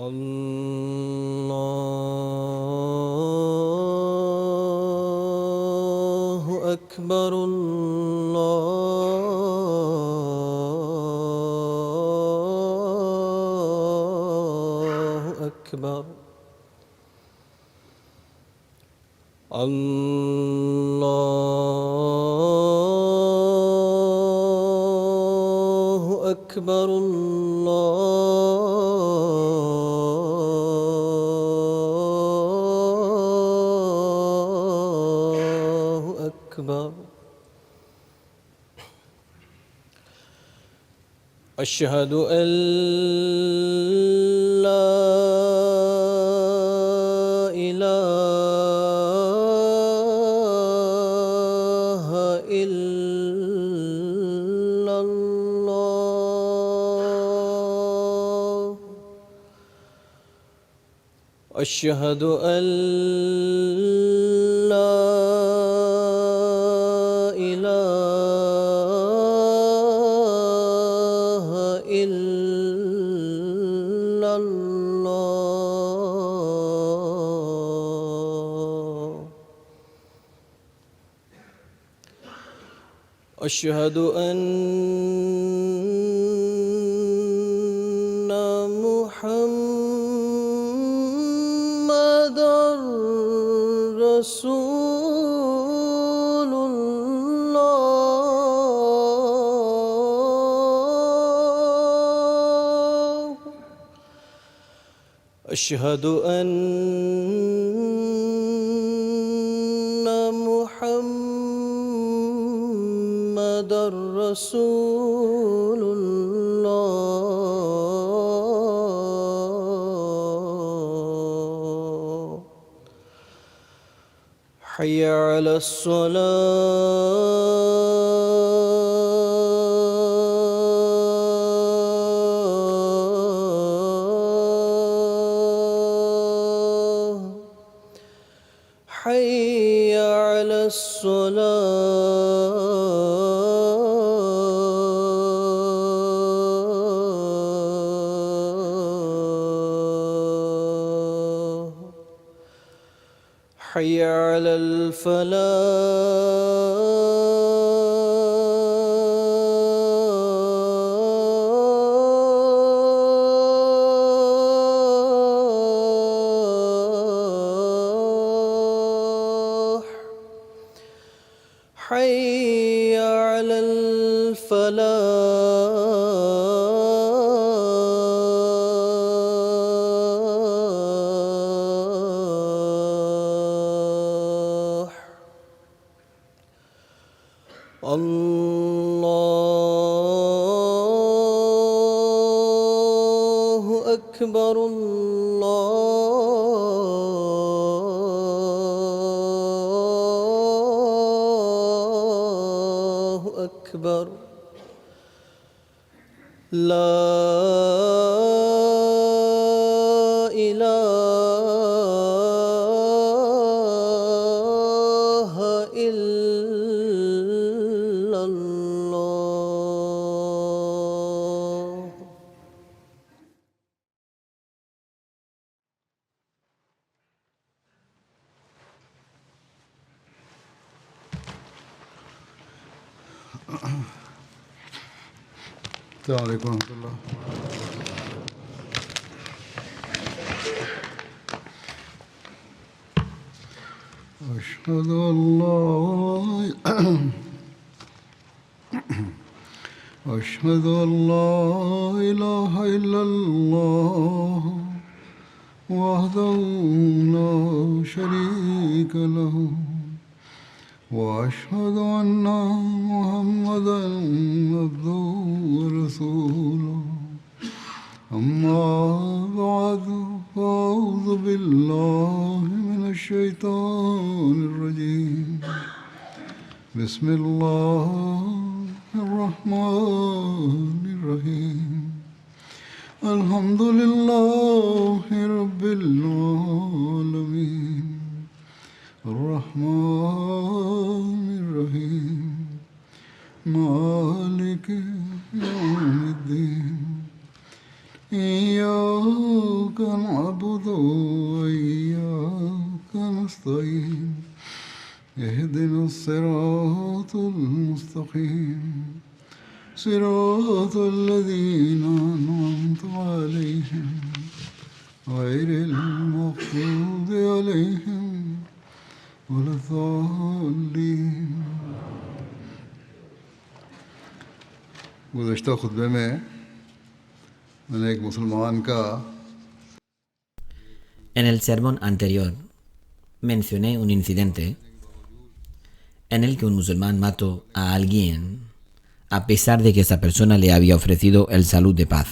الله أكبر الله أكبر الله أكبر الله أكبر أشهد أن لا إله إلا الله أشهد أن لا إله إلا الله أشهد أن محمدًا رسول الله أشهد أن محمدًا رسول الله حي على الصلاة حي على الصلاة حي على الفلاح حي على الفلاح الله أكبر الله أكبر لا إله إلا الله السلام عليكم ورحمة الله. أشهد أن لا أشهد أن لا إله إلا الله وحده لا شريك له وأشهد أن محمدًا عبده ورسوله أما بعد فأعوذ بالله من الشيطان الرجيم بسم الله الرحمن الرحيم الحمد لله رب العالمين الرحمن الرحيم مالك يوم الدين إياك نعبد وإياك نستعين اهدنا الصراط المستقيم صراط الذين أنعمت عليهم غير المغضوب عليهم ولا الضالين. गुज़श्ता खुतबे में मैंने एक मुसलमान का En el sermón anterior mencioné un incidente en el que un musulmán mató a alguien a pesar de que esa persona le había ofrecido el salud de paz.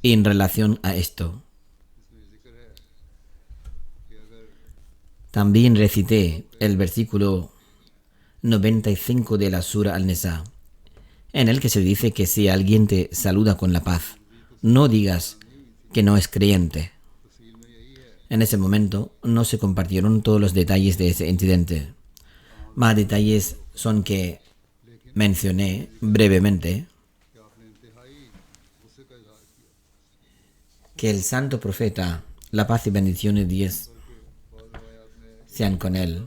Y en relación a esto, también recité el versículo 95 de la Sura Al-Nisa, en el que se dice que si alguien te saluda con la paz, no digas que no es creyente. En ese momento no se compartieron todos los detalles de ese incidente. Más detalles son que mencioné brevemente que el santo profeta, la paz y bendiciones de Dios sean con él,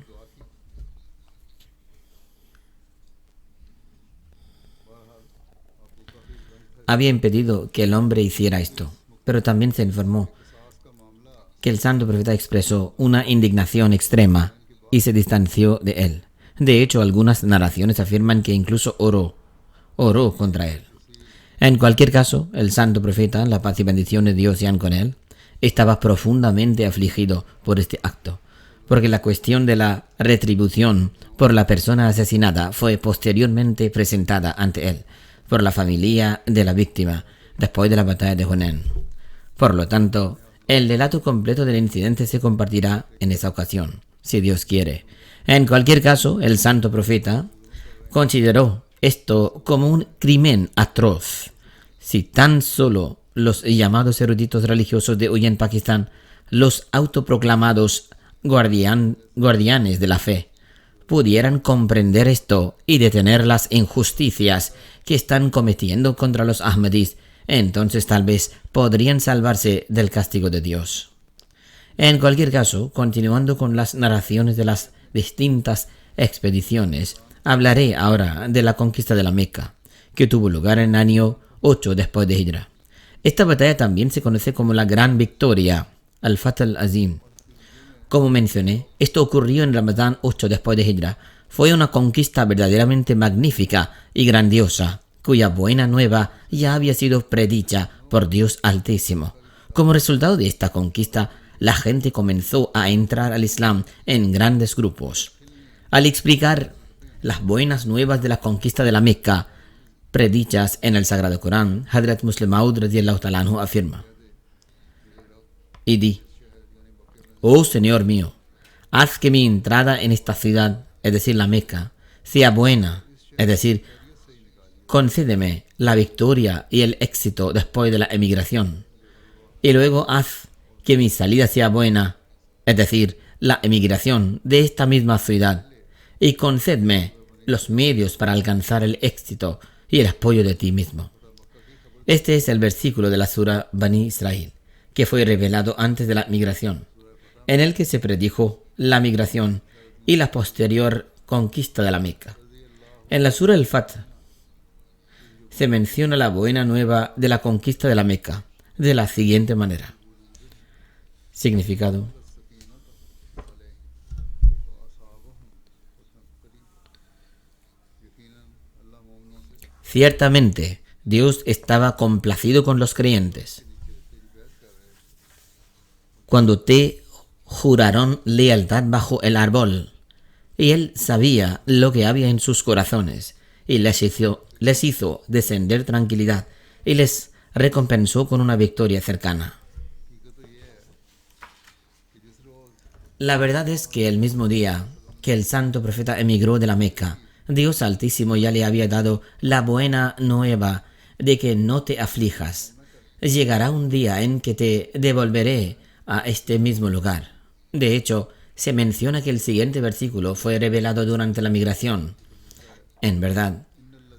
había impedido que el hombre hiciera esto, pero también se informó que el santo profeta expresó una indignación extrema y se distanció de él. De hecho, algunas narraciones afirman que incluso oró contra él. En cualquier caso, el santo profeta, la paz y bendiciones de Dios sean con él, estaba profundamente afligido por este acto, porque la cuestión de la retribución por la persona asesinada fue posteriormente presentada ante él por la familia de la víctima después de la batalla de Hunayn. Por lo tanto, el relato completo del incidente se compartirá en esa ocasión, si Dios quiere. En cualquier caso, el santo profeta consideró esto como un crimen atroz. Si tan solo los llamados eruditos religiosos de hoy en Pakistán, los autoproclamados guardianes de la fe, pudieran comprender esto y detener las injusticias que están cometiendo contra los Ahmadis, entonces tal vez podrían salvarse del castigo de Dios. En cualquier caso, continuando con las narraciones de las distintas expediciones, hablaré ahora de la conquista de la Meca, que tuvo lugar en el año 8 después de Hijra. Esta batalla también se conoce como la Gran Victoria, Al-Fath al-Azim. Como mencioné, esto ocurrió en Ramadán 8 después de Hijra. Fue una conquista verdaderamente magnífica y grandiosa, cuya buena nueva ya había sido predicha por Dios Altísimo. Como resultado de esta conquista, la gente comenzó a entrar al Islam en grandes grupos. Al explicar las buenas nuevas de la conquista de la Meca, predichas en el Sagrado Corán, Hadrat Muslim Maud radiyallahu ta'ala anhu afirma: y di, oh Señor mío, haz que mi entrada en esta ciudad, es decir, la Meca, sea buena, es decir, concédeme la victoria y el éxito después de la emigración. Y luego haz que mi salida sea buena, es decir, la emigración de esta misma ciudad. Y concédeme los medios para alcanzar el éxito y el apoyo de ti mismo. Este es el versículo de la Sura Bani Israel, que fue revelado antes de la migración, en el que se predijo la migración y la posterior conquista de la Meca. En la Sura Al-Fath se menciona la buena nueva de la conquista de la Meca de la siguiente manera. Significado: ciertamente, Dios estaba complacido con los creyentes cuando te juraron lealtad bajo el árbol, y Él sabía lo que había en sus corazones, y les hizo descender tranquilidad, y les recompensó con una victoria cercana. La verdad es que el mismo día que el santo profeta emigró de la Meca, Dios Altísimo ya le había dado la buena nueva de que no te aflijas. Llegará un día en que te devolveré a este mismo lugar. De hecho, se menciona que el siguiente versículo fue revelado durante la migración. En verdad,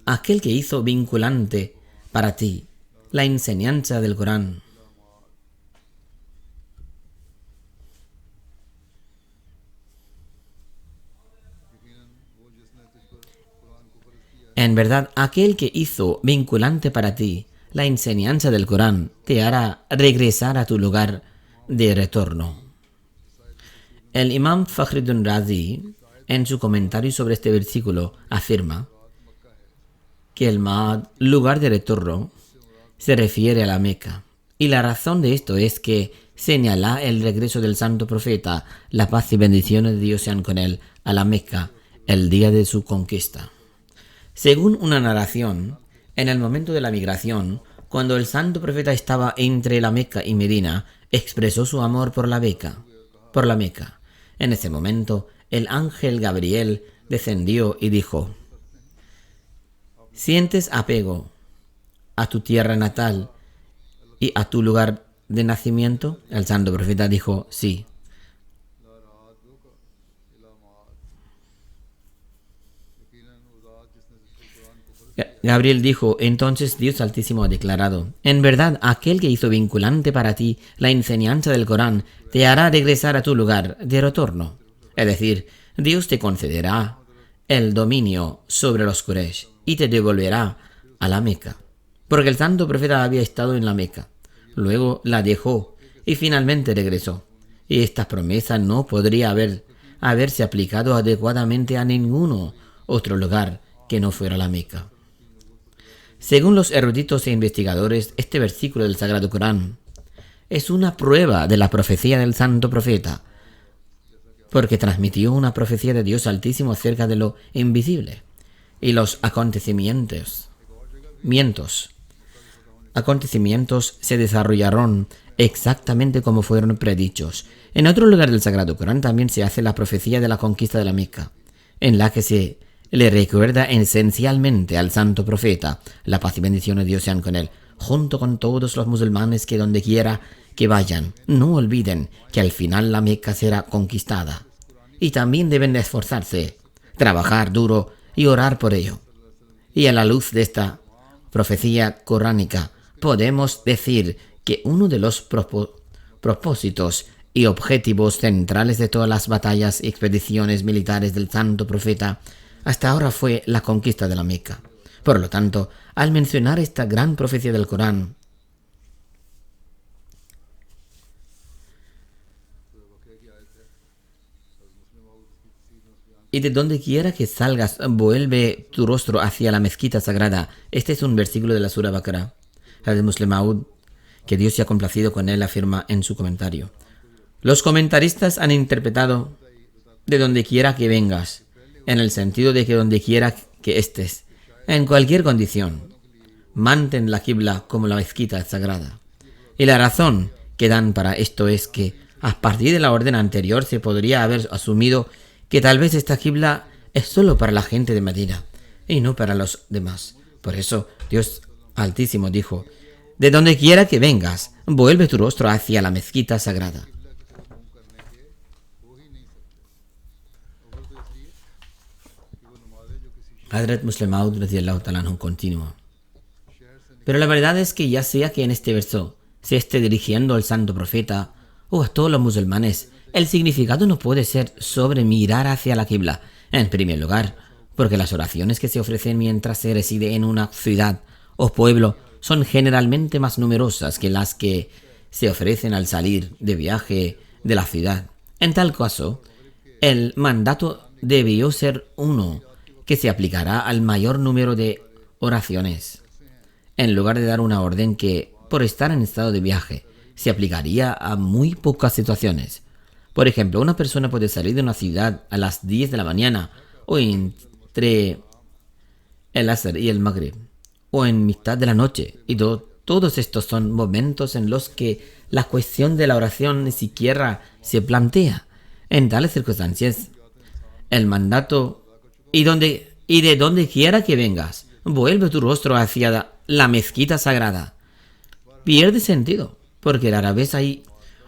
aquel que hizo vinculante para ti la enseñanza del Corán, en verdad, aquel que hizo vinculante para ti la enseñanza del Corán te hará regresar a tu lugar de retorno. El imam Fakhruddin Razi, en su comentario sobre este versículo, afirma que el Ma'ad, lugar de retorno, se refiere a la Meca. Y la razón de esto es que señala el regreso del santo profeta, la paz y bendiciones de Dios sean con él, a la Meca, el día de su conquista. Según una narración, en el momento de la migración, cuando el santo profeta estaba entre la Meca y Medina, expresó su amor por la Meca. En ese momento, el ángel Gabriel descendió y dijo: ¿sientes apego a tu tierra natal y a tu lugar de nacimiento? El santo profeta dijo: sí. Gabriel dijo: entonces Dios Altísimo ha declarado: en verdad, aquel que hizo vinculante para ti la enseñanza del Corán te hará regresar a tu lugar de retorno. Es decir, Dios te concederá el dominio sobre los Quraysh y te devolverá a la Meca. Porque el santo profeta había estado en la Meca, luego la dejó y finalmente regresó. Y esta promesa no podría haberse aplicado adecuadamente a ninguno otro lugar que no fuera la Meca. Según los eruditos e investigadores, este versículo del Sagrado Corán es una prueba de la profecía del santo profeta, porque transmitió una profecía de Dios Altísimo acerca de lo invisible y los acontecimientos se desarrollaron exactamente como fueron predichos. En otro lugar del Sagrado Corán también se hace la profecía de la conquista de la Meca, en la que se le recuerda esencialmente al santo profeta, la paz y bendiciones de Dios sean con él, junto con todos los musulmanes que donde quiera que vayan, no olviden que al final la Meca será conquistada. Y también deben de esforzarse, trabajar duro y orar por ello. Y a la luz de esta profecía coránica, podemos decir que uno de los propósitos y objetivos centrales de todas las batallas y expediciones militares del santo profeta hasta ahora fue la conquista de la Meca. Por lo tanto, al mencionar esta gran profecía del Corán, y de donde quiera que salgas, vuelve tu rostro hacia la mezquita sagrada. Este es un versículo de la Sura Baqara. Hazrat Muslim Maud, que Dios se ha complacido con él, afirma en su comentario: los comentaristas han interpretado de donde quiera que vengas, en el sentido de que donde quiera que estés, en cualquier condición, mantén la Qibla como la mezquita sagrada. Y la razón que dan para esto es que, a partir de la orden anterior, se podría haber asumido que tal vez esta Qibla es solo para la gente de Medina y no para los demás. Por eso, Dios Altísimo dijo: de donde quiera que vengas, vuelve tu rostro hacia la mezquita sagrada. Hazrat Muslim Maud radiyallahu ta'ala anhu continuó: pero la verdad es que ya sea que en este verso se esté dirigiendo al santo profeta o a todos los musulmanes, el significado no puede ser sobre mirar hacia la Qibla, en primer lugar, porque las oraciones que se ofrecen mientras se reside en una ciudad o pueblo son generalmente más numerosas que las que se ofrecen al salir de viaje de la ciudad. En tal caso, el mandato debió ser uno que se aplicará al mayor número de oraciones, en lugar de dar una orden que, por estar en estado de viaje, se aplicaría a muy pocas situaciones. Por ejemplo, una persona puede salir de una ciudad a las 10 de la mañana o entre el Asr y el Maghrib, o en mitad de la noche, y todos estos son momentos en los que la cuestión de la oración ni siquiera se plantea. En tales circunstancias, el mandato y de donde quiera que vengas, vuelve tu rostro hacia la mezquita sagrada, pierde sentido, porque rara vez hay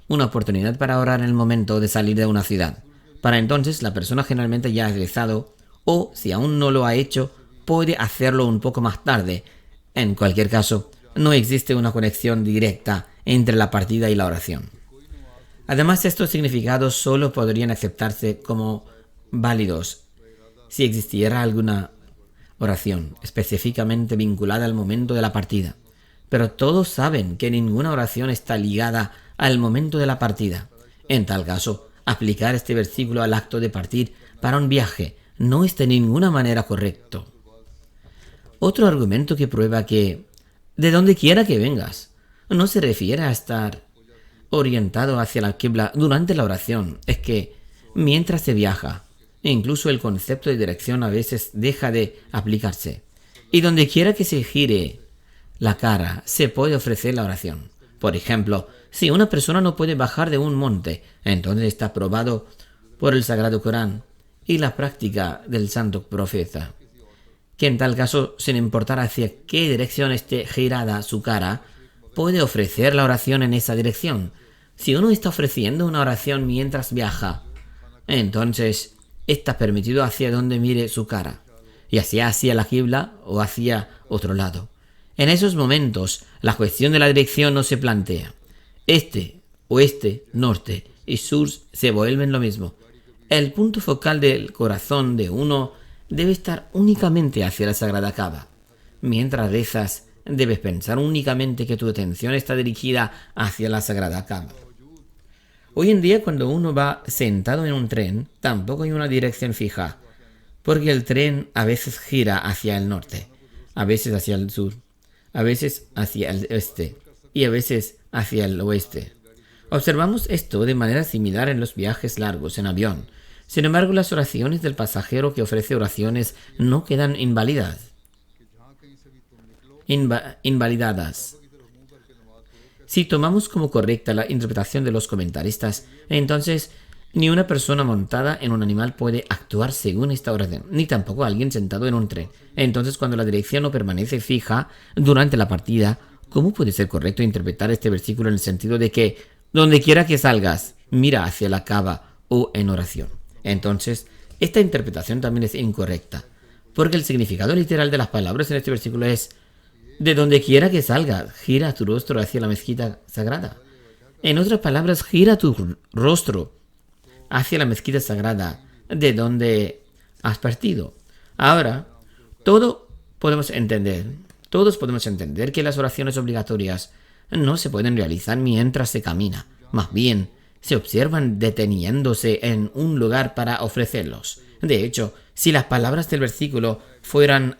una oportunidad para orar en el momento de salir de una ciudad. Para entonces la persona generalmente ya ha rezado, o si aún no lo ha hecho, puede hacerlo un poco más tarde. En cualquier caso, no existe una conexión directa entre la partida y la oración. Además, estos significados solo podrían aceptarse como válidos si existiera alguna oración específicamente vinculada al momento de la partida. Pero todos saben que ninguna oración está ligada al momento de la partida. En tal caso, aplicar este versículo al acto de partir para un viaje no es de ninguna manera correcto. Otro argumento que prueba que, de donde quiera que vengas, no se refiere a estar orientado hacia la Qibla durante la oración, es que mientras se viaja, incluso el concepto de dirección a veces deja de aplicarse. Y donde quiera que se gire la cara, se puede ofrecer la oración. Por ejemplo, si una persona no puede bajar de un monte, entonces está probado por el Sagrado Corán y la práctica del Santo Profeta, que en tal caso, sin importar hacia qué dirección esté girada su cara, puede ofrecer la oración en esa dirección. Si uno está ofreciendo una oración mientras viaja, entonces está permitido hacia donde mire su cara, ya sea hacia la Qibla o hacia otro lado. En esos momentos, la cuestión de la dirección no se plantea. Este, oeste, norte y sur se vuelven lo mismo. El punto focal del corazón de uno debe estar únicamente hacia la Sagrada Kaaba. Mientras rezas, debes pensar únicamente que tu atención está dirigida hacia la Sagrada Kaaba. Hoy en día, cuando uno va sentado en un tren, tampoco hay una dirección fija, porque el tren a veces gira hacia el norte, a veces hacia el sur, a veces hacia el este y a veces hacia el oeste. Observamos esto de manera similar en los viajes largos en avión. Sin embargo, las oraciones del pasajero que ofrece oraciones no quedan invalidadas. Si tomamos como correcta la interpretación de los comentaristas, entonces ni una persona montada en un animal puede actuar según esta oración, ni tampoco alguien sentado en un tren. Entonces, cuando la dirección no permanece fija durante la partida, ¿cómo puede ser correcto interpretar este versículo en el sentido de que, donde quiera que salgas, mira hacia la Kaaba o en oración? Entonces, esta interpretación también es incorrecta, porque el significado literal de las palabras en este versículo es: de donde quiera que salgas, gira tu rostro hacia la mezquita sagrada. En otras palabras, gira tu rostro hacia la mezquita sagrada de donde has partido. Ahora, todos podemos entender que las oraciones obligatorias no se pueden realizar mientras se camina. Más bien, se observan deteniéndose en un lugar para ofrecerlos. De hecho, si las palabras del versículo fueran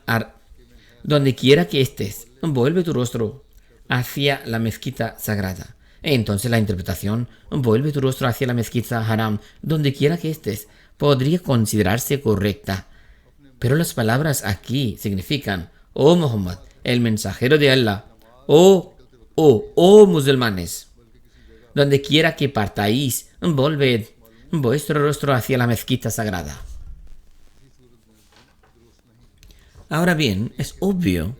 donde quiera que estés, vuelve tu rostro hacia la mezquita sagrada. Entonces la interpretación, vuelve tu rostro hacia la mezquita haram, donde quiera que estés, podría considerarse correcta. Pero las palabras aquí significan: oh Muhammad, el mensajero de Allah, oh musulmanes, donde quiera que partáis, volved vuestro rostro hacia la mezquita sagrada. Ahora bien, es obvio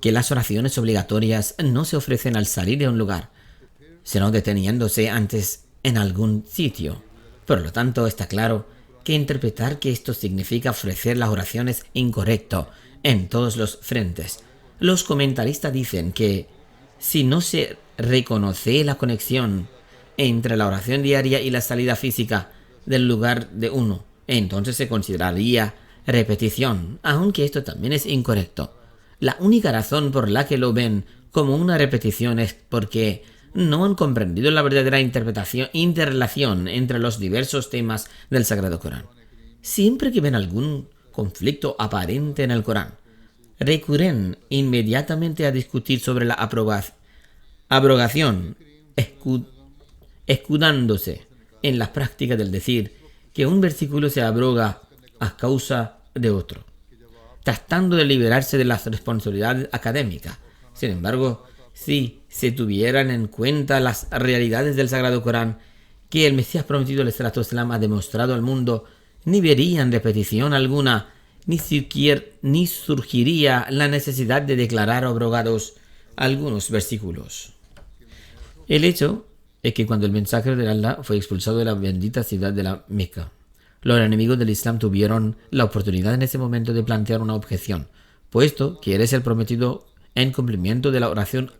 que las oraciones obligatorias no se ofrecen al salir de un lugar, sino deteniéndose antes en algún sitio. Por lo tanto, está claro que interpretar que esto significa ofrecer las oraciones es incorrecto en todos los frentes. Los comentaristas dicen que si no se reconoce la conexión entre la oración diaria y la salida física del lugar de uno, entonces se consideraría repetición, aunque esto también es incorrecto. La única razón por la que lo ven como una repetición es porque no han comprendido la verdadera interrelación entre los diversos temas del Sagrado Corán. Siempre que ven algún conflicto aparente en el Corán, recurren inmediatamente a discutir sobre la abrogación, escudándose en la práctica del decir que un versículo se abroga a causa de otro, tratando de liberarse de la responsabilidad académica. Sin embargo, Si se tuvieran en cuenta las realidades del Sagrado Corán que el Mesías prometido al Salatu Wassalam ha demostrado al mundo, ni verían repetición alguna, ni surgiría la necesidad de declarar abrogados algunos versículos. El hecho es que cuando el mensajero de Allah fue expulsado de la bendita ciudad de la Meca, los enemigos del Islam tuvieron la oportunidad en ese momento de plantear una objeción, puesto que eres el prometido en cumplimiento de la oración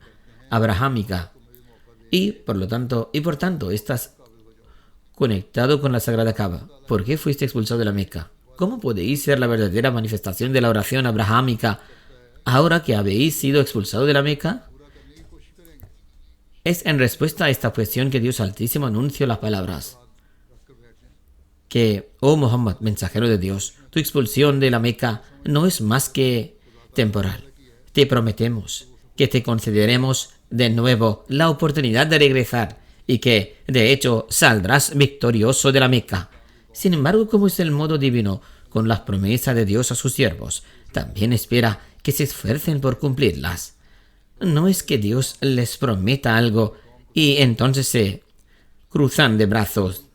abrahámica y por tanto estás conectado con la Sagrada Kaaba. ¿Por qué fuiste expulsado de la Meca? ¿Cómo podéis ser la verdadera manifestación de la oración abrahámica ahora que habéis sido expulsado de la Meca? Es en respuesta a esta cuestión que Dios Altísimo anunció las palabras que, oh Muhammad, mensajero de Dios, tu expulsión de la Meca no es más que temporal. Te prometemos que te concederemos de nuevo la oportunidad de regresar y que, de hecho, saldrás victorioso de la Meca. Sin embargo, como es el modo divino con las promesas de Dios a sus siervos, también espera que se esfuercen por cumplirlas. No es que Dios les prometa algo y entonces se cruzan de brazos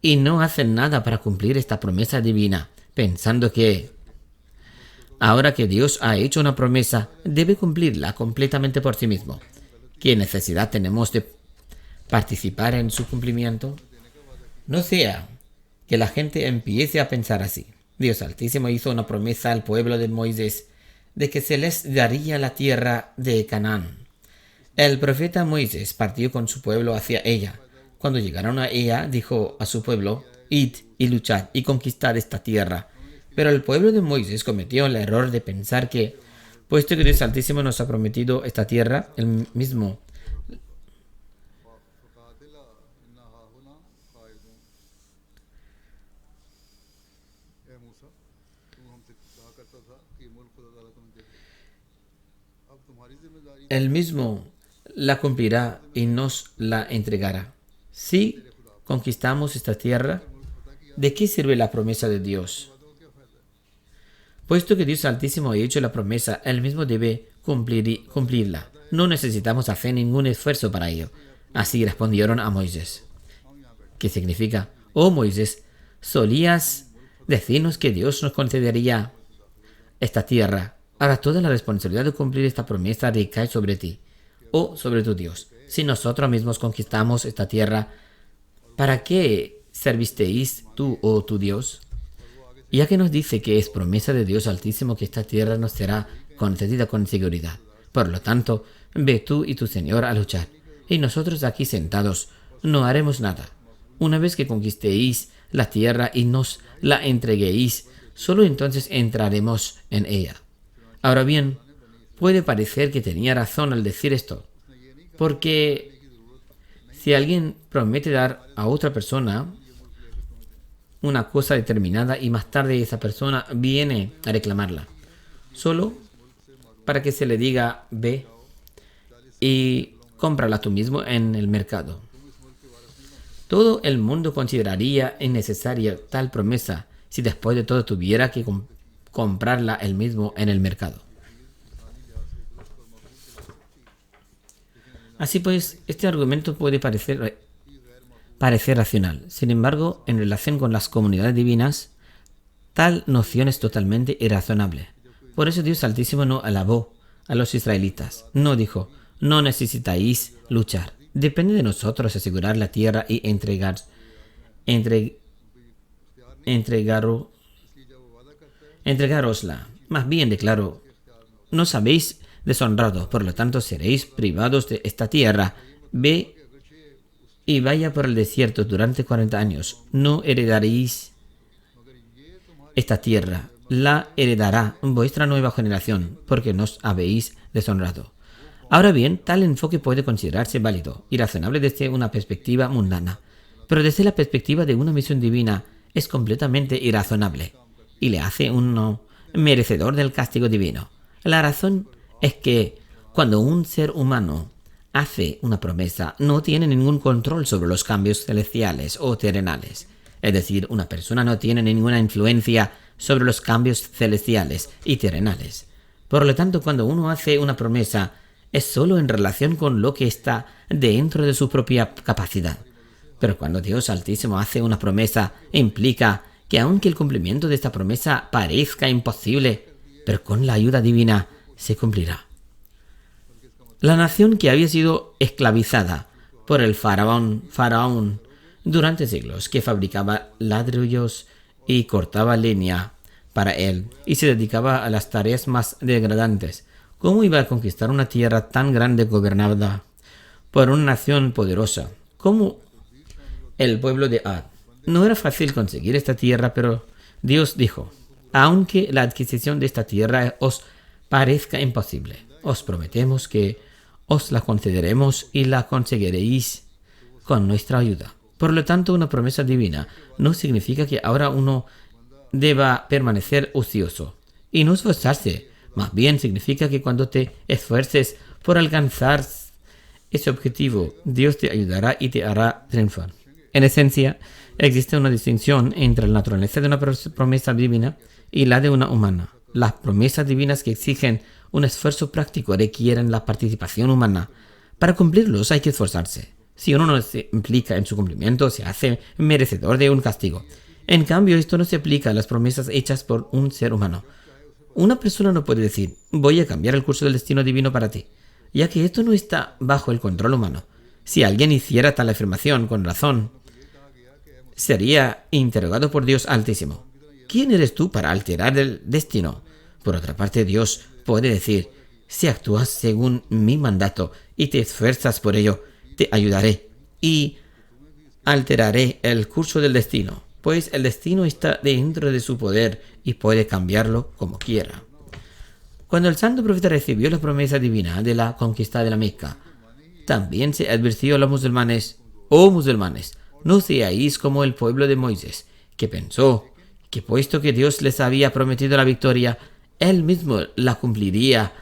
y no hacen nada para cumplir esta promesa divina, pensando que ahora que Dios ha hecho una promesa, debe cumplirla completamente por sí mismo. ¿Qué necesidad tenemos de participar en su cumplimiento? No sea que la gente empiece a pensar así. Dios Altísimo hizo una promesa al pueblo de Moisés de que se les daría la tierra de Canaán. El profeta Moisés partió con su pueblo hacia ella. Cuando llegaron a ella, dijo a su pueblo: id y luchad y conquistad esta tierra. Pero el pueblo de Moisés cometió el error de pensar que, puesto que Dios Altísimo nos ha prometido esta tierra, él mismo la cumplirá y nos la entregará. Si conquistamos esta tierra, ¿de qué sirve la promesa de Dios? Puesto que Dios Altísimo ha hecho la promesa, Él mismo debe cumplirla. No necesitamos hacer ningún esfuerzo para ello. Así respondieron a Moisés. ¿Qué significa? Oh Moisés, solías decirnos que Dios nos concedería esta tierra. Ahora toda la responsabilidad de cumplir esta promesa recae sobre ti o sobre tu Dios. Si nosotros mismos conquistamos esta tierra, ¿para qué servisteis tú o tu Dios? Ya que nos dice que es promesa de Dios Altísimo que esta tierra nos será concedida con seguridad. Por lo tanto, ve tú y tu Señor a luchar, y nosotros aquí sentados no haremos nada. Una vez que conquistéis la tierra y nos la entreguéis, solo entonces entraremos en ella. Ahora bien, puede parecer que tenía razón al decir esto, porque si alguien promete dar a otra persona una cosa determinada y más tarde esa persona viene a reclamarla, solo para que se le diga ve y cómprala tú mismo en el mercado. Todo el mundo consideraría innecesaria tal promesa si después de todo tuviera que comprarla él mismo en el mercado. Así pues, este argumento puede parecer racional. Sin embargo, en relación con las comunidades divinas, tal noción es totalmente irrazonable. Por eso Dios Altísimo no alabó a los israelitas. No dijo: no necesitáis luchar. Depende de nosotros asegurar la tierra y entregárosla. Más bien declaró: nos habéis deshonrado, por lo tanto seréis privados de esta tierra. Ve y vaya por el desierto durante 40 años. No heredaréis esta tierra. La heredará vuestra nueva generación, porque nos habéis deshonrado. Ahora bien, tal enfoque puede considerarse válido y razonable desde una perspectiva mundana, pero desde la perspectiva de una misión divina es completamente irrazonable y le hace uno merecedor del castigo divino. La razón es que cuando un ser humano hace una promesa, no tiene ningún control sobre los cambios celestiales o terrenales. Es decir, una persona no tiene ninguna influencia sobre los cambios celestiales y terrenales. Por lo tanto, cuando uno hace una promesa, es solo en relación con lo que está dentro de su propia capacidad. Pero cuando Dios Altísimo hace una promesa, implica que aunque el cumplimiento de esta promesa parezca imposible, pero con la ayuda divina se cumplirá. La nación que había sido esclavizada por el faraón durante siglos, que fabricaba ladrillos y cortaba leña para él y se dedicaba a las tareas más degradantes, ¿cómo iba a conquistar una tierra tan grande gobernada por una nación poderosa como el pueblo de Ad? No era fácil conseguir esta tierra, pero Dios dijo: aunque la adquisición de esta tierra os parezca imposible, os prometemos que os la concederemos y la conseguiréis con nuestra ayuda. Por lo tanto, una promesa divina no significa que ahora uno deba permanecer ocioso y no esforzarse. Más bien significa que cuando te esfuerces por alcanzar ese objetivo, Dios te ayudará y te hará triunfar. En esencia, existe una distinción entre la naturaleza de una promesa divina y la de una humana. Las promesas divinas que exigen un esfuerzo práctico requieren la participación humana. Para cumplirlos hay que esforzarse. Si uno no se implica en su cumplimiento, se hace merecedor de un castigo. En cambio, esto no se aplica a las promesas hechas por un ser humano. Una persona no puede decir: voy a cambiar el curso del destino divino para ti, ya que esto no está bajo el control humano. Si alguien hiciera tal afirmación con razón, sería interrogado por Dios Altísimo: ¿quién eres tú para alterar el destino? Por otra parte, Dios puede decir: si actúas según mi mandato y te esfuerzas por ello, te ayudaré y alteraré el curso del destino, pues el destino está dentro de su poder y puede cambiarlo como quiera. Cuando el santo profeta recibió la promesa divina de la conquista de la Meca, también se advirtió a los musulmanes: oh musulmanes, no seáis como el pueblo de Moisés, que pensó que puesto que Dios les había prometido la victoria, Él mismo la cumpliría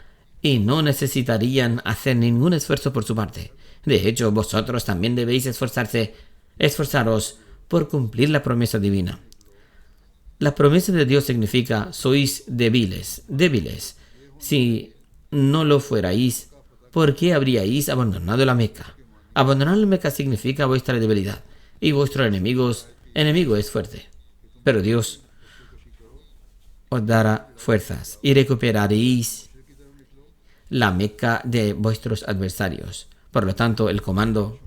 y no necesitarían hacer ningún esfuerzo por su parte. De hecho, vosotros también debéis esforzaros por cumplir la promesa divina. La promesa de Dios significa: sois débiles. Si no lo fuerais, ¿por qué habríais abandonado la Meca? Abandonar la Meca significa vuestra debilidad, y vuestro enemigo es fuerte. Pero Dios os dará fuerzas y recuperaréis la Meca de vuestros adversarios. Por lo tanto, el comando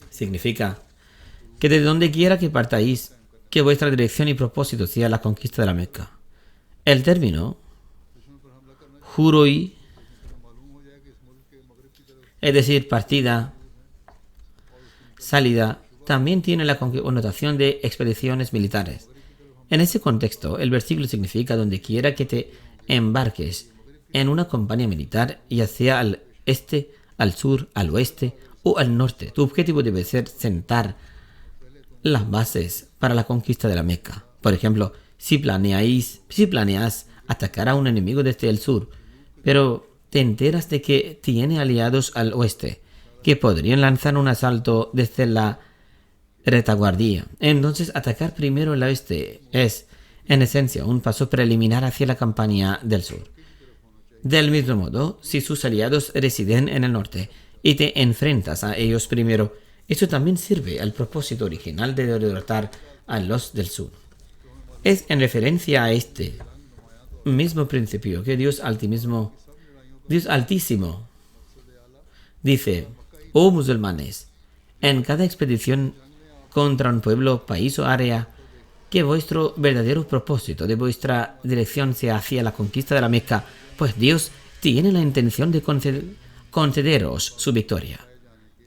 significa que de donde quiera que partáis, que vuestra dirección y propósito sea la conquista de la Meca. El término Huroi, es decir, partida, salida, también tiene la connotación de expediciones militares. En ese contexto, el versículo significa donde quiera que te embarques en una campaña militar, ya sea al este, al sur, al oeste o al norte. Tu objetivo debe ser sentar las bases para la conquista de la Meca. Por ejemplo, si planeas atacar a un enemigo desde el sur, pero te enteras de que tiene aliados al oeste, que podrían lanzar un asalto desde la retaguardia, entonces atacar primero el oeste es, en esencia, un paso preliminar hacia la campaña del sur. Del mismo modo, si sus aliados residen en el norte y te enfrentas a ellos primero, eso también sirve al propósito original de derrotar a los del sur. Es en referencia a este mismo principio que Dios Altísimo dice: oh musulmanes, en cada expedición contra un pueblo, país o área, que vuestro verdadero propósito de vuestra dirección sea hacia la conquista de la Meca, pues Dios tiene la intención de concederos su victoria.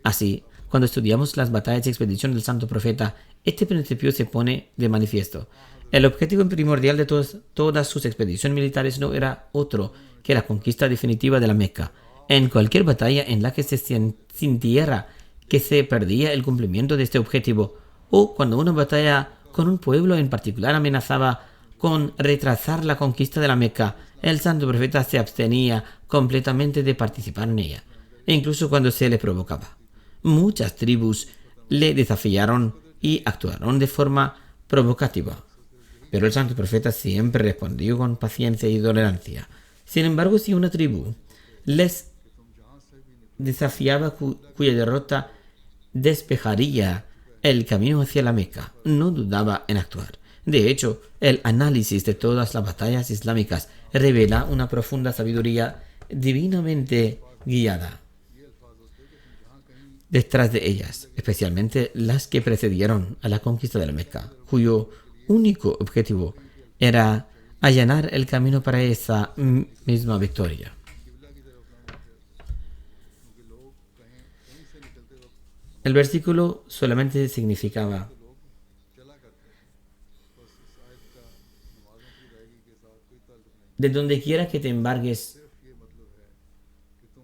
Así, cuando estudiamos las batallas y expediciones del santo profeta, este principio se pone de manifiesto. El objetivo primordial de todas sus expediciones militares no era otro que la conquista definitiva de la Meca. En cualquier batalla en la que se sintiera que se perdía el cumplimiento de este objetivo, o cuando una batalla con un pueblo en particular amenazaba con retrasar la conquista de la Meca, el santo profeta se abstenía completamente de participar en ella, incluso cuando se le provocaba. Muchas tribus le desafiaron y actuaron de forma provocativa, pero el santo profeta siempre respondió con paciencia y tolerancia. Sin embargo, si una tribu les desafiaba cuya derrota despejaría el camino hacia la Meca, no dudaba en actuar. De hecho, el análisis de todas las batallas islámicas revela una profunda sabiduría divinamente guiada detrás de ellas, especialmente las que precedieron a la conquista de la Meca, cuyo único objetivo era allanar el camino para esa misma victoria. El versículo solamente significaba: de donde quiera que te embargues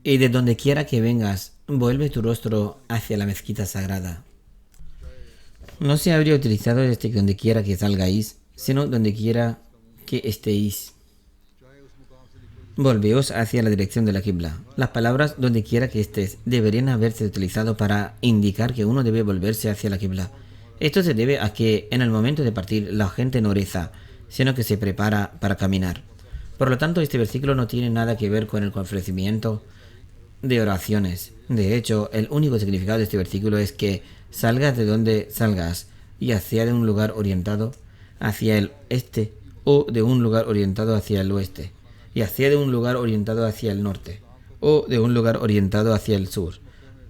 y de donde quiera que vengas, vuelve tu rostro hacia la mezquita sagrada. No se habría utilizado desde donde quiera que salgáis, sino donde quiera que estéis. Volveos hacia la dirección de la Qibla. Las palabras donde quiera que estés deberían haberse utilizado para indicar que uno debe volverse hacia la Qibla. Esto se debe a que en el momento de partir la gente no reza, sino que se prepara para caminar. Por lo tanto, este versículo no tiene nada que ver con el ofrecimiento de oraciones. De hecho, el único significado de este versículo es que salgas de donde salgas y hacia de un lugar orientado hacia el este o de un lugar orientado hacia el oeste y hacia de un lugar orientado hacia el norte o de un lugar orientado hacia el sur.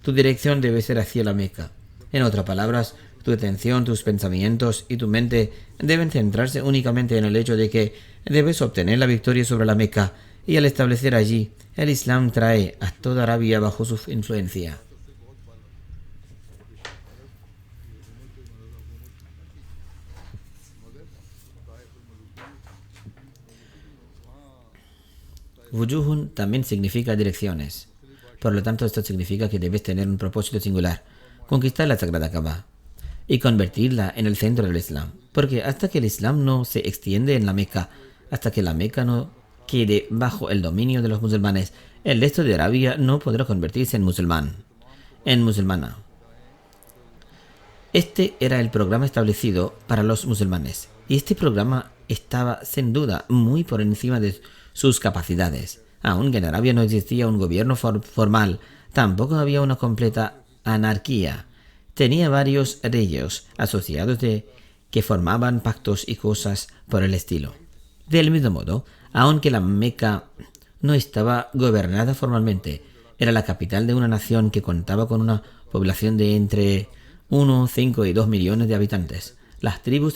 Tu dirección debe ser hacia la Meca. En otras palabras, tu atención, tus pensamientos y tu mente deben centrarse únicamente en el hecho de que debes obtener la victoria sobre la Meca, y al establecer allí, el Islam trae a toda Arabia bajo su influencia. Wujuhun también significa direcciones. Por lo tanto, esto significa que debes tener un propósito singular: conquistar la Sagrada Kaaba y convertirla en el centro del Islam. Porque hasta que el Islam no se extiende en la Meca, hasta que la Meca no quede bajo el dominio de los musulmanes, el resto de Arabia no podrá convertirse en musulmana. Este era el programa establecido para los musulmanes, y este programa estaba sin duda muy por encima de sus capacidades. Aunque en Arabia no existía un gobierno formal, tampoco había una completa anarquía. Tenía varios reyes asociados que formaban pactos y cosas por el estilo. Del mismo modo, aunque la Meca no estaba gobernada formalmente, era la capital de una nación que contaba con una población de entre 1, 5 y 2 millones de habitantes. Las tribus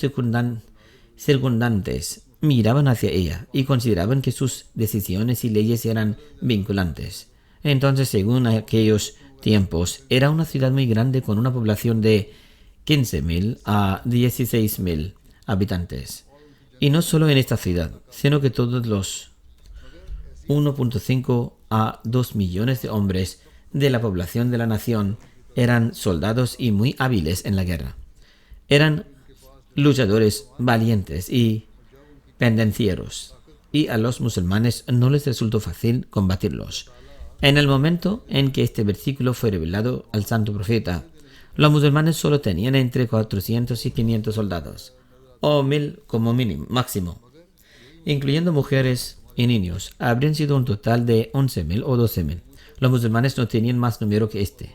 circundantes miraban hacia ella y consideraban que sus decisiones y leyes eran vinculantes. Entonces, según aquellos tiempos, era una ciudad muy grande con una población de 15.000 a 16.000 habitantes. Y no solo en esta ciudad, sino que todos los 1.5 a 2 millones de hombres de la población de la nación eran soldados y muy hábiles en la guerra. Eran luchadores valientes y pendencieros, y a los musulmanes no les resultó fácil combatirlos. En el momento en que este versículo fue revelado al santo profeta, los musulmanes solo tenían entre 400 y 500 soldados, o 1000 como mínimo, máximo. Incluyendo mujeres y niños, habrían sido un total de 11.000 o 12.000. Los musulmanes no tenían más número que este,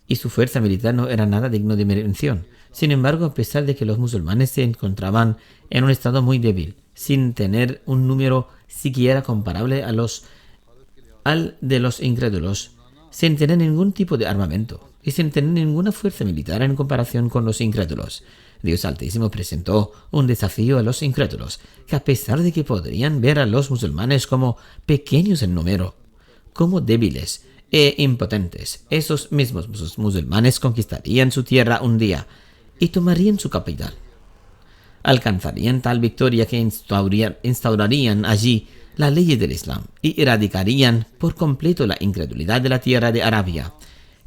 y su fuerza militar no era nada digno de mención. Sin embargo, a pesar de que los musulmanes se encontraban en un estado muy débil, sin tener un número siquiera comparable al de los incrédulos, sin tener ningún tipo de armamento y sin tener ninguna fuerza militar en comparación con los incrédulos, Dios Altísimo presentó un desafío a los incrédulos, que a pesar de que podrían ver a los musulmanes como pequeños en número, como débiles e impotentes, esos mismos musulmanes conquistarían su tierra un día y tomarían su capital. Alcanzarían tal victoria que instaurarían allí las leyes del Islam y erradicarían por completo la incredulidad de la tierra de Arabia.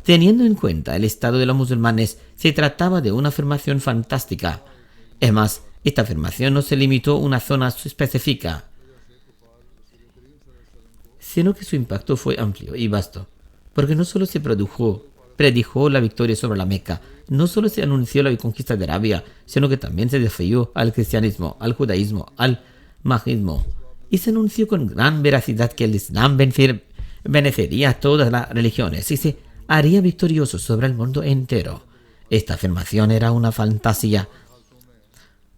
Teniendo en cuenta el estado de los musulmanes, se trataba de una afirmación fantástica. Es más, esta afirmación no se limitó a una zona específica, sino que su impacto fue amplio y vasto, porque no solo se predijo la victoria sobre la Meca, no solo se anunció la conquista de Arabia, sino que también se desafió al cristianismo, al judaísmo, al mahismo y se anunció con gran veracidad que el Islam vencería a todas las religiones y se haría victorioso sobre el mundo entero. Esta afirmación era una fantasía.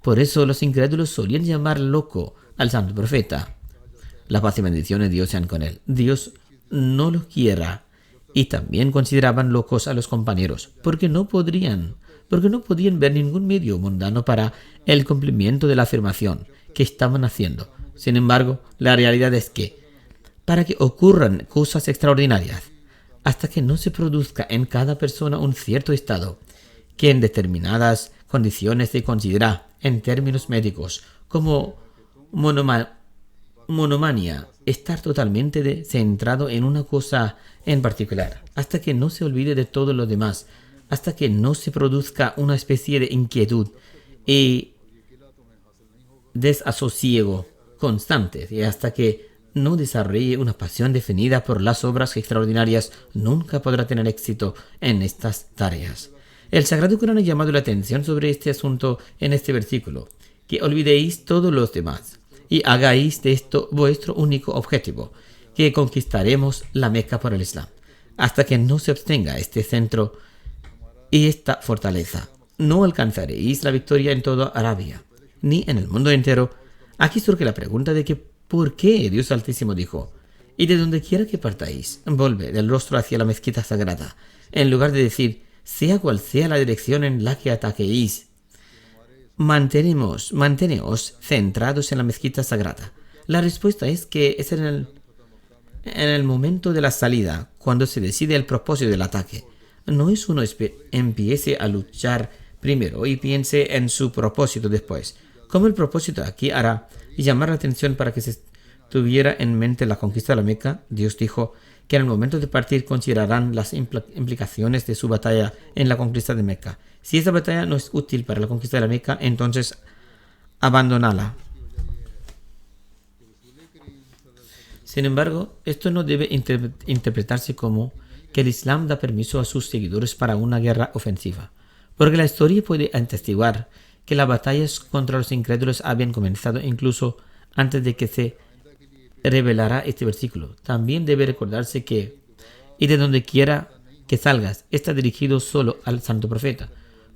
Por eso los incrédulos solían llamar loco al santo profeta. La paz y bendiciones de Dios sean con él. Dios no los quiera. Y también consideraban locos a los compañeros, porque no podían ver ningún medio mundano para el cumplimiento de la afirmación que estaban haciendo. Sin embargo, la realidad es que, para que ocurran cosas extraordinarias, hasta que no se produzca en cada persona un cierto estado, que en determinadas condiciones se considera, en términos médicos, como monomania, estar totalmente centrado en una cosa en particular, hasta que no se olvide de todo lo demás, hasta que no se produzca una especie de inquietud y desasosiego constantes, y hasta que no desarrolle una pasión definida por las obras extraordinarias, nunca podrá tener éxito en estas tareas. El Sagrado Corán ha llamado la atención sobre este asunto en este versículo: que olvidéis todos los demás y hagáis de esto vuestro único objetivo, que conquistaremos la Meca por el Islam. Hasta que no se obtenga este centro y esta fortaleza, no alcanzaréis la victoria en toda Arabia, ni en el mundo entero. Aquí surge la pregunta de que ¿por qué Dios Altísimo dijo: y de donde quiera que partáis, volved el rostro hacia la mezquita sagrada, en lugar de decir, sea cual sea la dirección en la que ataquéis, manteneos centrados en la mezquita sagrada? La respuesta es que es en el momento de la salida cuando se decide el propósito del ataque. No es uno empiece a luchar primero y piense en su propósito después. Como el propósito aquí hará llamar la atención para que se tuviera en mente la conquista de la Meca, Dios dijo que en el momento de partir considerarán las implicaciones de su batalla en la conquista de Meca. Si esa batalla no es útil para la conquista de la Meca, entonces abandónala. Sin embargo, esto no debe interpretarse como que el Islam da permiso a sus seguidores para una guerra ofensiva, porque la historia puede atestiguar que las batallas contra los incrédulos habían comenzado incluso antes de que se revelara este versículo. También debe recordarse que, y de donde quiera que salgas, está dirigido solo al santo profeta,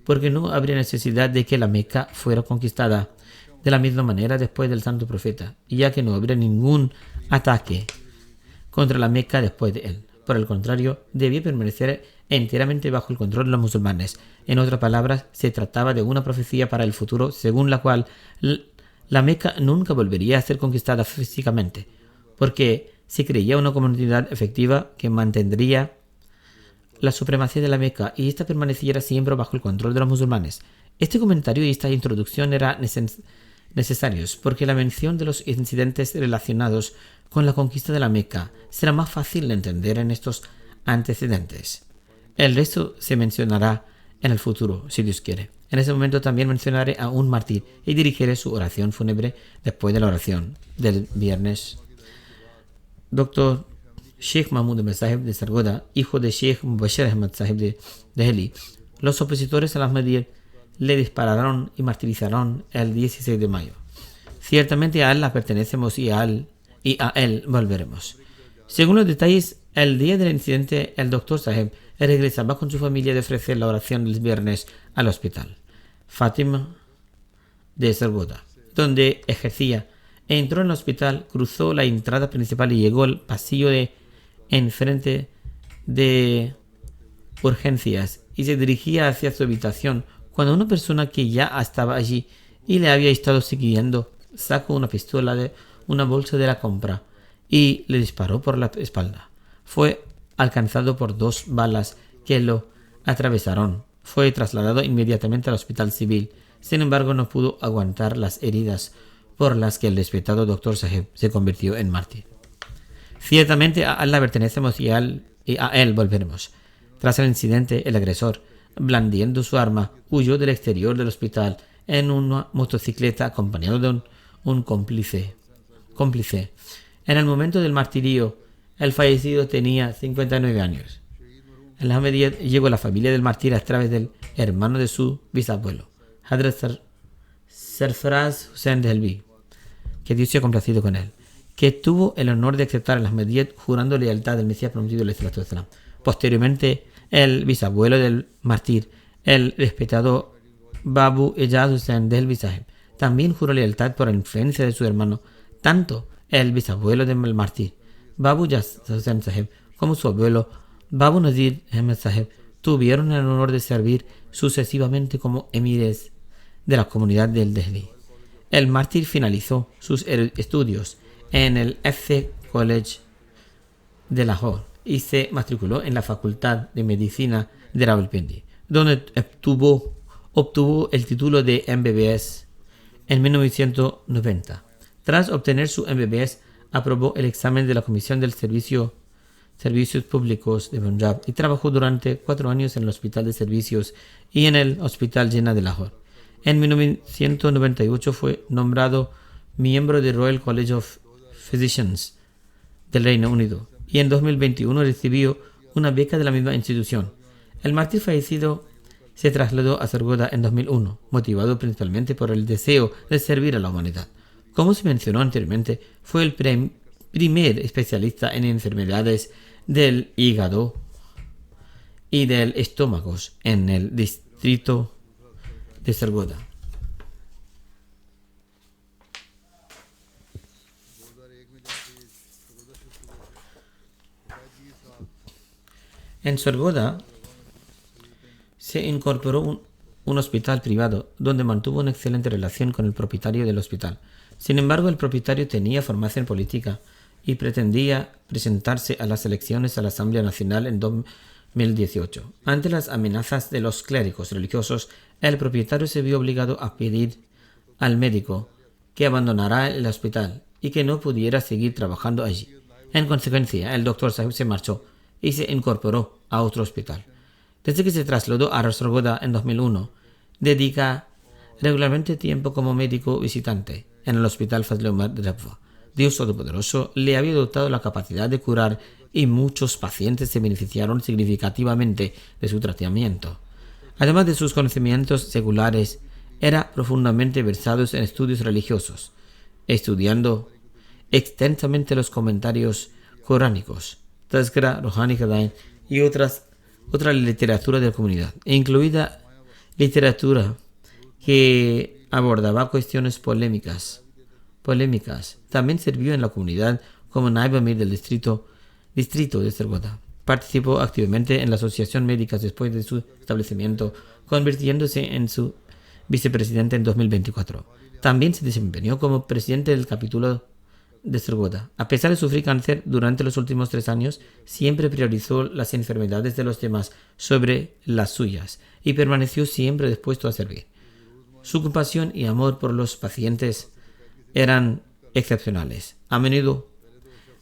porque no habría necesidad de que la Meca fuera conquistada de la misma manera después del santo profeta, ya que no habría ningún ataque contra la Meca después de él. Por el contrario, debía permanecer enteramente bajo el control de los musulmanes. En otras palabras, se trataba de una profecía para el futuro, según la cual la Meca nunca volvería a ser conquistada físicamente, porque se creía una comunidad efectiva que mantendría la supremacía de la Meca y ésta permaneciera siempre bajo el control de los musulmanes. Este comentario y esta introducción eran necesarios porque la mención de los incidentes relacionados con la conquista de la Meca será más fácil de entender en estos antecedentes. El resto se mencionará en el futuro, si Dios quiere. En ese momento también mencionaré a un mártir y dirigiré su oración fúnebre después de la oración del viernes. Dr. Sheikh Mahmud Ahmad Sahib de Sargodha, hijo de Sheikh Mubashir Ahmad Sahib de Delhi. Los opositores al Ahmadiyya le dispararon y martirizaron el 16 de mayo. Ciertamente a Allah pertenecemos y a él volveremos. Según los detalles, el día del incidente, el Dr. Sahib regresaba con su familia de ofrecer la oración del viernes al hospital Fátima de Sargodha, donde ejercía. Entró en el hospital, cruzó la entrada principal y llegó al pasillo de enfrente de urgencias y se dirigía hacia su habitación cuando una persona que ya estaba allí y le había estado siguiendo sacó una pistola de una bolsa de la compra y le disparó por la espalda. Fue alcanzado por 2 balas que lo atravesaron. Fue trasladado inmediatamente al hospital civil. Sin embargo, no pudo aguantar las heridas por las que el respetado Dr. Sahib se convirtió en mártir. Ciertamente a Allah pertenecemos y a él volveremos. Tras el incidente, el agresor, blandiendo su arma, huyó del exterior del hospital en una motocicleta acompañado de un cómplice. En el momento del martirio, el fallecido tenía 59 años. El Ahmadiyya llegó a la familia del mártir a través del hermano de su bisabuelo, Hadrat Sarfaraz Hussain Dehlvi, que Dios se ha complacido con él. que tuvo el honor de aceptar el Ahmediyyat jurando lealtad al Mesías prometido alayhi salatu wassalam. Posteriormente, el bisabuelo del mártir, el respetado Babu Ejaz Hussain Delvi Sahib, también juró lealtad por la influencia de su hermano. Tanto el bisabuelo del mártir, Babu Ejaz Hussain Sahib, como su abuelo, Babu Nazir Ahmed Sahib, tuvieron el honor de servir sucesivamente como emires de la comunidad del Delhi. El mártir finalizó sus estudios en el FC College de Lahore y se matriculó en la Facultad de Medicina de Rawalpindi, donde obtuvo el título de MBBS en 1990. Tras obtener su MBBS, aprobó el examen de la Comisión del Servicios Públicos de Punjab y trabajó durante 4 años en el Hospital de Servicios y en el Hospital Jinnah de Lahore. En 1998 fue nombrado miembro del Royal College of Physicians del Reino Unido y en 2021 recibió una beca de la misma institución. El mártir fallecido se trasladó a Sargodha en 2001, motivado principalmente por el deseo de servir a la humanidad. Como se mencionó anteriormente, fue el primer especialista en enfermedades del hígado y del estómago en el distrito de Sargodha. En Sargodha se incorporó un hospital privado donde mantuvo una excelente relación con el propietario del hospital. Sin embargo, el propietario tenía formación política y pretendía presentarse a las elecciones a la Asamblea Nacional en 2018. Ante las amenazas de los clérigos religiosos, el propietario se vio obligado a pedir al médico que abandonara el hospital y que no pudiera seguir trabajando allí. En consecuencia, el doctor Sahib se marchó y se incorporó a otro hospital. Desde que se trasladó a Sargodha en 2001, dedica regularmente tiempo como médico visitante en el Hospital Fazl Umar de Rabwa. Dios Todopoderoso le había dotado la capacidad de curar y muchos pacientes se beneficiaron significativamente de su tratamiento. Además de sus conocimientos seculares, era profundamente versado en estudios religiosos, estudiando extensamente los comentarios coránicos, Tazkira, Rohani Khadain y otra literatura de la comunidad, incluida literatura que abordaba cuestiones polémicas. También sirvió en la comunidad como Naib Amir del distrito de Sargodha. Participó activamente en la Asociación Médica después de su establecimiento, convirtiéndose en su vicepresidente en 2024. También se desempeñó como presidente del capítulo de Sargodha. A pesar de sufrir cáncer durante los últimos 3 años, siempre priorizó las enfermedades de los demás sobre las suyas y permaneció siempre dispuesto a servir. Su compasión y amor por los pacientes eran excepcionales. A menudo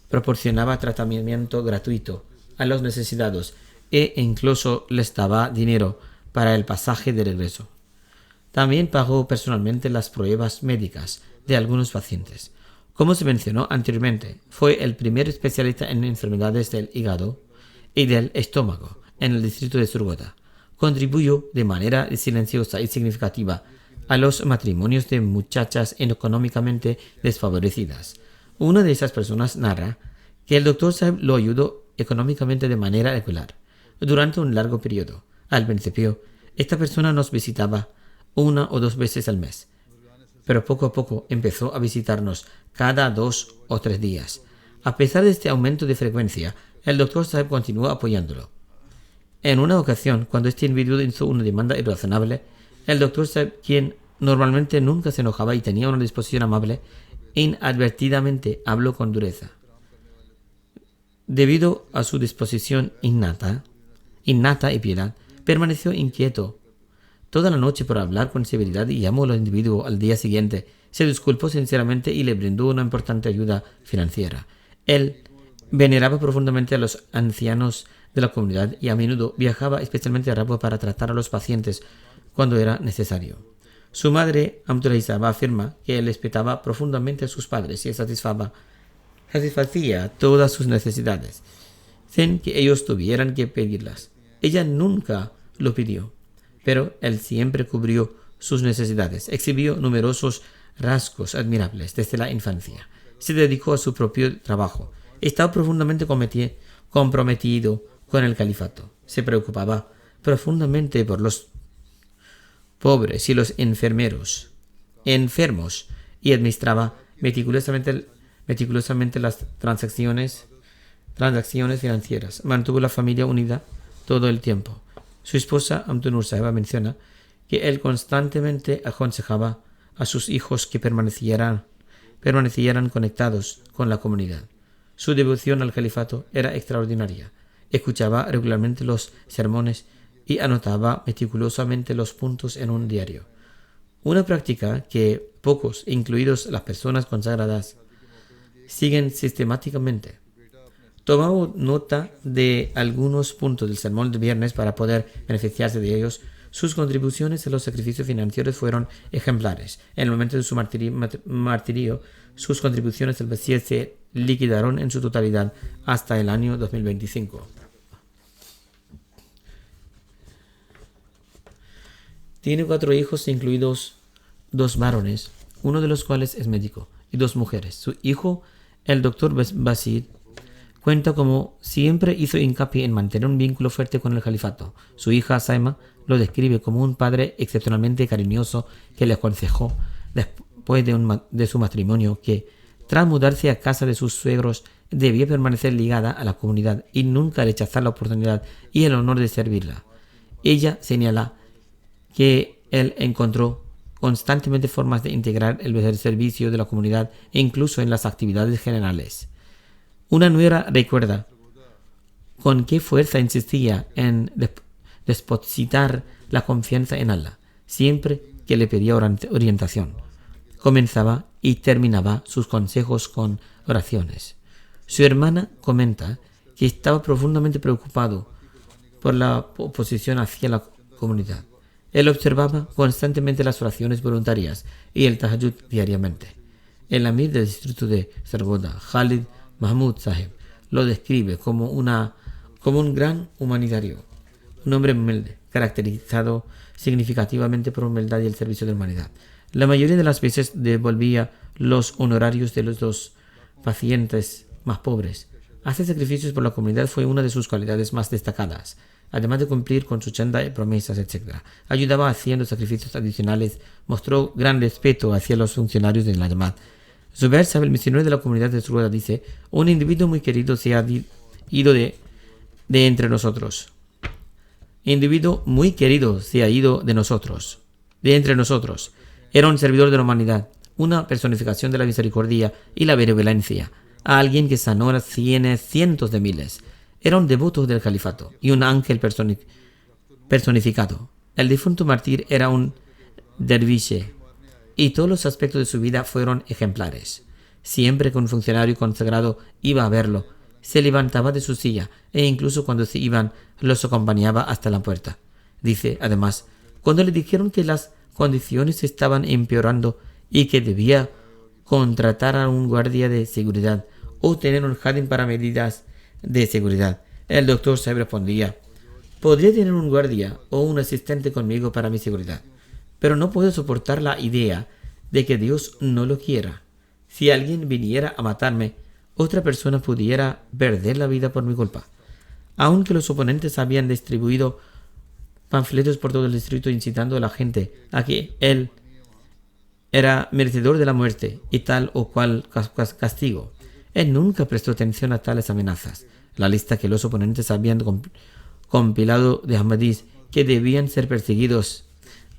proporcionaba tratamiento gratuito a los necesitados e incluso les daba dinero para el pasaje de regreso. También pagó personalmente las pruebas médicas de algunos pacientes. Como se mencionó anteriormente, fue el primer especialista en enfermedades del hígado y del estómago en el distrito de Sargodha. Contribuyó de manera silenciosa y significativa a los matrimonios de muchachas económicamente desfavorecidas. Una de esas personas narra que el Dr. Sahib lo ayudó económicamente de manera regular durante un largo periodo. Al principio, esta persona nos visitaba 1 o 2 veces al mes, pero poco a poco empezó a visitarnos cada 2 o 3 días. A pesar de este aumento de frecuencia, el Dr. Sahib continuó apoyándolo. En una ocasión, cuando este individuo hizo una demanda irrazonable, el Dr. Sahib, quien normalmente nunca se enojaba y tenía una disposición amable, inadvertidamente habló con dureza. Debido a su disposición innata y piedad, permaneció inquieto toda la noche por hablar con severidad y llamó al individuo al día siguiente. Se disculpó sinceramente y le brindó una importante ayuda financiera. Él veneraba profundamente a los ancianos de la comunidad y a menudo viajaba especialmente a Rabwa para tratar a los pacientes cuando era necesario. Su madre, Amtullah Isaba, afirma que él respetaba profundamente a sus padres y satisfacía todas sus necesidades, sin que ellos tuvieran que pedirlas. Ella nunca lo pidió, pero él siempre cubrió sus necesidades. Exhibió numerosos rasgos admirables desde la infancia. se dedicó a su propio trabajo. Estaba profundamente comprometido con el califato. Se preocupaba profundamente por los pobres y los enfermos y administraba meticulosamente las transacciones financieras. Mantuvo la familia unida todo el tiempo. Su esposa Amtunur Saheba menciona que él constantemente aconsejaba a sus hijos que permanecieran conectados con la comunidad. Su devoción al califato era extraordinaria. Escuchaba regularmente los sermones y anotaba meticulosamente los puntos en un diario. Una práctica que pocos, incluidos las personas consagradas, siguen sistemáticamente. Tomaba nota de algunos puntos del sermón del viernes para poder beneficiarse de ellos. Sus contribuciones a los sacrificios financieros fueron ejemplares. En el momento de su martirio, sus contribuciones al Mesías se liquidaron en su totalidad hasta el año 2025. Tiene 4 hijos, incluidos 2 varones, uno de los cuales es médico, y 2 mujeres. Su hijo, el doctor Basid, cuenta como siempre hizo hincapié en mantener un vínculo fuerte con el califato. Su hija Saima lo describe como un padre excepcionalmente cariñoso que le aconsejó después de su matrimonio que, tras mudarse a casa de sus suegros, debía permanecer ligada a la comunidad y nunca rechazar la oportunidad y el honor de servirla. Ella señala que él encontró constantemente formas de integrar el servicio de la comunidad e incluso en las actividades generales. Una nuera recuerda con qué fuerza insistía en depositar la confianza en Allah, siempre que le pedía orientación. Comenzaba y terminaba sus consejos con oraciones. Su hermana comenta que estaba profundamente preocupado por la oposición hacia la comunidad. Él observaba constantemente las oraciones voluntarias y el tahajjud diariamente. El amir del distrito de Sargodha, Khalid Mahmud Saheb, lo describe como un gran humanitario, un hombre humilde, caracterizado significativamente por humildad y el servicio de la humanidad. La mayoría de las veces devolvía los honorarios de los 2 pacientes más pobres. Hacer sacrificios por la comunidad fue una de sus cualidades más destacadas. Además de cumplir con sus 80 promesas, etc. Ayudaba haciendo sacrificios adicionales, mostró gran respeto hacia los funcionarios de la Jamaat. Zubair Saheb, el misionero de la comunidad de Sargodha, dice: un individuo muy querido se ha ido de entre nosotros. Individuo muy querido se ha ido de entre nosotros. Era un servidor de la humanidad, una personificación de la misericordia y la benevolencia, a alguien que sanó a cientos de miles. Era un devoto del califato y un ángel personificado. El difunto mártir era un derviche y todos los aspectos de su vida fueron ejemplares. Siempre que un funcionario consagrado iba a verlo, se levantaba de su silla e incluso cuando se iban, los acompañaba hasta la puerta. Dice, además, cuando le dijeron que las condiciones estaban empeorando y que debía contratar a un guardia de seguridad o tener un jardín para medidas de seguridad, el doctor Saheb respondía: podría tener un guardia o un asistente conmigo para mi seguridad, pero no puedo soportar la idea de que Dios no lo quiera. Si alguien viniera a matarme, otra persona pudiera perder la vida por mi culpa. Aunque los oponentes habían distribuido panfletos por todo el distrito incitando a la gente a que él era merecedor de la muerte y tal o cual castigo, él nunca prestó atención a tales amenazas. La lista que los oponentes habían compilado de Ahmadís que debían ser perseguidos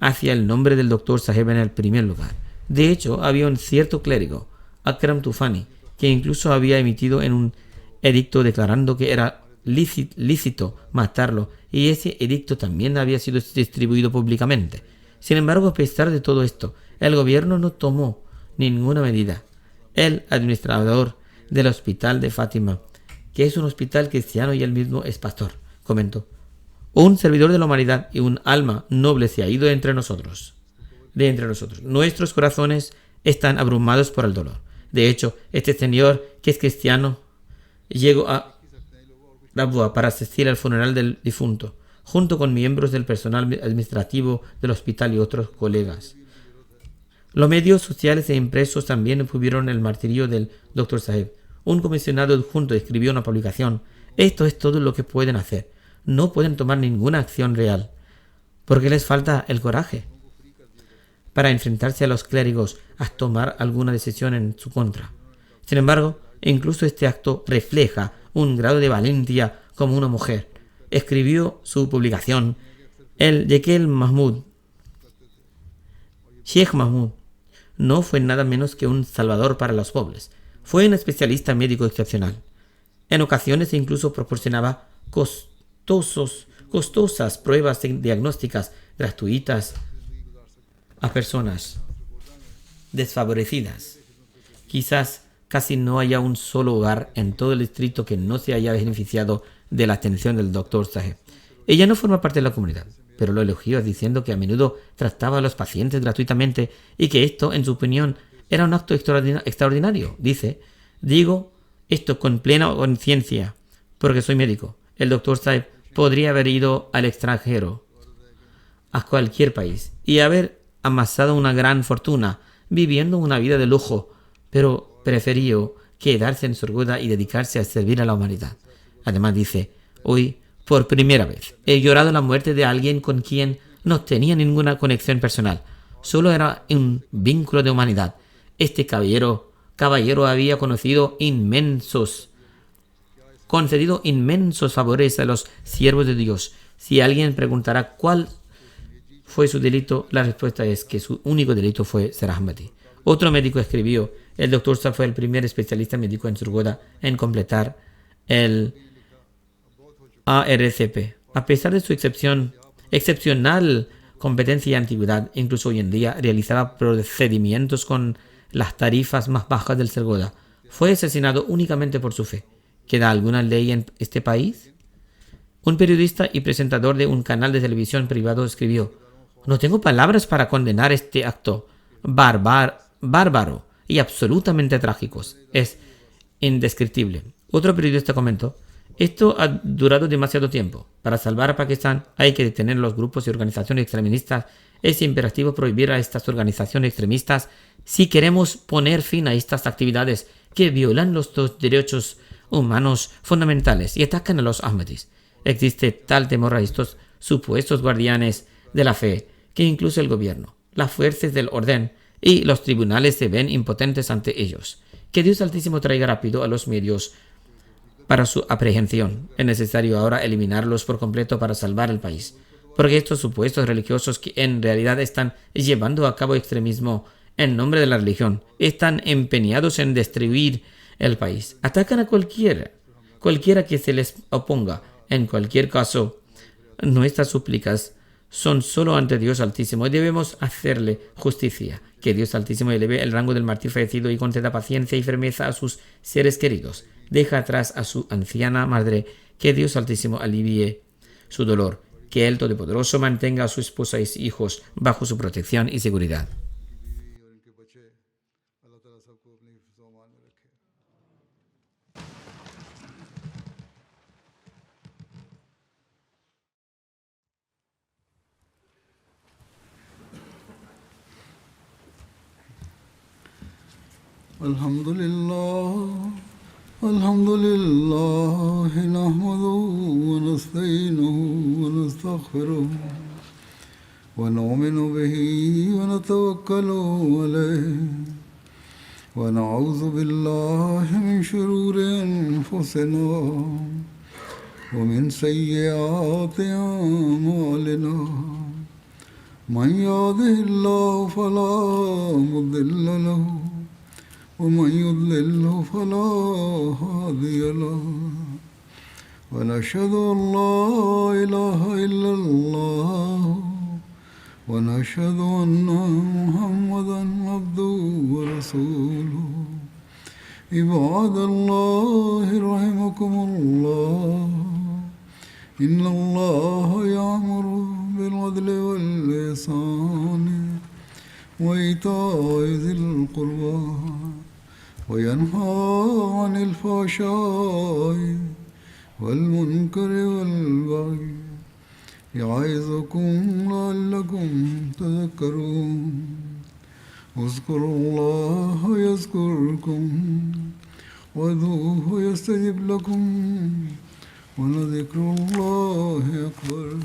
hacia el nombre del doctor Saheb en el primer lugar. De hecho, había un cierto clérigo, Akram Tufani, que incluso había emitido en un edicto declarando que era lícito matarlo, y ese edicto también había sido distribuido públicamente. Sin embargo, a pesar de todo esto, el gobierno no tomó ninguna medida. El administrador del hospital de Fátima, que es un hospital cristiano y él mismo es pastor, comentó: un servidor de la humanidad y un alma noble se ha ido de entre nosotros. Nuestros corazones están abrumados por el dolor. De hecho, este señor, que es cristiano, llegó a Rabwa para asistir al funeral del difunto, junto con miembros del personal administrativo del hospital y otros colegas. Los medios sociales e impresos también cubrieron el martirio del Dr. Saheb. Un comisionado adjunto escribió una publicación: esto es todo lo que pueden hacer. No pueden tomar ninguna acción real, porque les falta el coraje para enfrentarse a los clérigos a tomar alguna decisión en su contra. Sin embargo, incluso este acto refleja un grado de valentía como una mujer. Escribió su publicación el Jekyll Mahmud. Sheikh Mahmud no fue nada menos que un salvador para los pobres. Fue un especialista médico excepcional. En ocasiones incluso proporcionaba costosas pruebas diagnósticas gratuitas a personas desfavorecidas. Quizás casi no haya un solo hogar en todo el distrito que no se haya beneficiado de la atención del Dr. Saheb. Ella no forma parte de la comunidad, pero lo elogió diciendo que a menudo trataba a los pacientes gratuitamente y que esto, en su opinión, era un acto extraordinario. Dice: digo esto con plena conciencia porque soy médico. El Dr. Saheb podría haber ido al extranjero, a cualquier país, y haber amasado una gran fortuna viviendo una vida de lujo, pero prefirió quedarse en Surguda y dedicarse a servir a la humanidad. Además dice: hoy, por primera vez, he llorado la muerte de alguien con quien no tenía ninguna conexión personal. Solo era un vínculo de humanidad. Este caballero había concedido inmensos favores a los siervos de Dios. Si alguien preguntara cuál fue su delito, la respuesta es que su único delito fue ser Ahmadi. Otro médico escribió: el Dr. Saheb fue el primer especialista médico en Surguda en completar el ARCP. A pesar de su excepcional competencia y antigüedad, incluso hoy en día realizaba procedimientos con las tarifas más bajas del Surguda. Fue asesinado únicamente por su fe. ¿Queda alguna ley en este país? Un periodista y presentador de un canal de televisión privado escribió: no tengo palabras para condenar este acto bárbaro y absolutamente trágico. Es indescriptible. Otro periodista comentó: esto ha durado demasiado tiempo. Para salvar a Pakistán hay que detener los grupos y organizaciones extremistas. Es imperativo prohibir a estas organizaciones extremistas si queremos poner fin a estas actividades que violan los derechos humanos fundamentales y atacan a los Ahmadis. Existe tal temor a estos supuestos guardianes de la fe que incluso el gobierno, las fuerzas del orden y los tribunales se ven impotentes ante ellos. Que Dios Altísimo traiga rápido a los medios para su aprehensión. Es necesario ahora eliminarlos por completo para salvar el país, porque estos supuestos religiosos que en realidad están llevando a cabo extremismo en nombre de la religión, están empeñados en destruir el país. Atacan a cualquiera que se les oponga. En cualquier caso, nuestras súplicas son solo ante Dios Altísimo y debemos hacerle justicia. Que Dios Altísimo eleve el rango del mártir fallecido y conceda paciencia y firmeza a sus seres queridos. Deja atrás a su anciana madre. Que Dios Altísimo alivie su dolor. Que el Todopoderoso mantenga a su esposa y sus hijos bajo su protección y seguridad. الحمد لله نحمده ونستعينه ونستغفره ونؤمن به ونتوكل عليه ونعوذ بالله من شرور أنفسنا ومن سيئات أعمالنا من يهده الله فلا مضل له ومن يضلل فلا هادي له ونشهد أن لا إله إلا الله ونشهد أن محمدا عبده ورسوله عباد الله رحمكم الله إن الله يأمر بالعدل والإحسان وإيتاء ذي القربى وينهى عن الفحشاء والمنكر والبغي يعظكم لعلكم تذكرون واذكروا الله يذكركم وادعوه يستجب لكم ولذكر الله أكبر